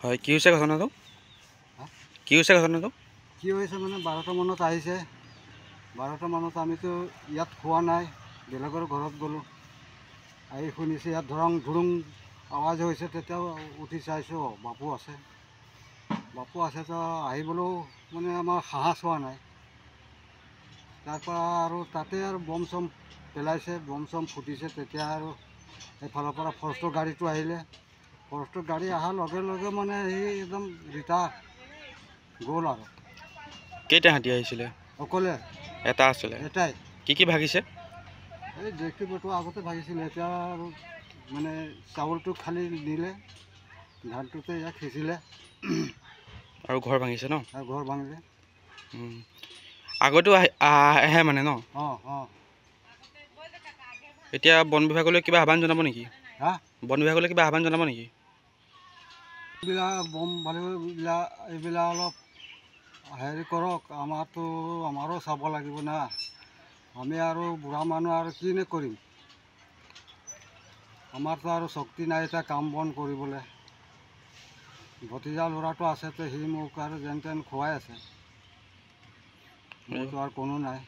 হয়, কি হৈছে ঘটনাটো? কি হৈছে ঘটনাটো? কি হৈছে মানে 12টা মানত আহিছে। 12টা মানত আমিতো ইয়াত খোৱা নাই, বেলেগৰ ঘৰত গ'লোঁ। আহি শুনিছে ইয়াত ধুৰুং আৱাজ হৈছে, তেতিয়াও উঠি চাইছোঁ বাপু আছে। বাপু আছে তো আহিবলৈও মানে আমাৰ সাহস হোৱা নাই। তাৰপৰা আৰু তাতে আৰু বম চম পেলাইছে, বম চম ফুটিছে। তেতিয়া আৰু এইফালৰ পৰা ফৰেষ্টৰ গাড়ীটো আহিলে। ফৰেষ্টৰ গাড়ী অহাৰ লগে লগে মানে সি একদম ৰিটা গ'ল আৰু। কেইটা হাতী আহিছিলে? অকলে এটা আছিলে। এটাই। কি ভাগিছে? এই ডেক্সিটো আগতে ভাগিছিলে, এতিয়া আৰু মানে চাউলটো খালি নিলে, ধানটোতে ইয়াক সিঁচিলে আৰু ঘৰ ভাঙিছে ন? আৰু ঘৰ ভাঙিলে। আগতো আহে মানে ন? অঁ অঁ। এতিয়া বন বিভাগলৈ কিবা আহ্বান জনাব নেকি? হা? বন বিভাগলৈ কিবা আহ্বান জনাব নেকি? এইবিলাক বম এইবিলাক অলপ হেৰি কৰক, আমাৰো চাব লাগিব না। আমি আৰু বুঢ়া মানুহ আৰু কিনে কৰিম? আমাৰতো আৰু শক্তি নাই এতিয়া কাম বন কৰিবলৈ। ভতিজা ল'ৰাটো আছে, তো সি মোক আৰু যেন তেন খুৱাই আছে। মোৰতো আৰু কোনো নাই।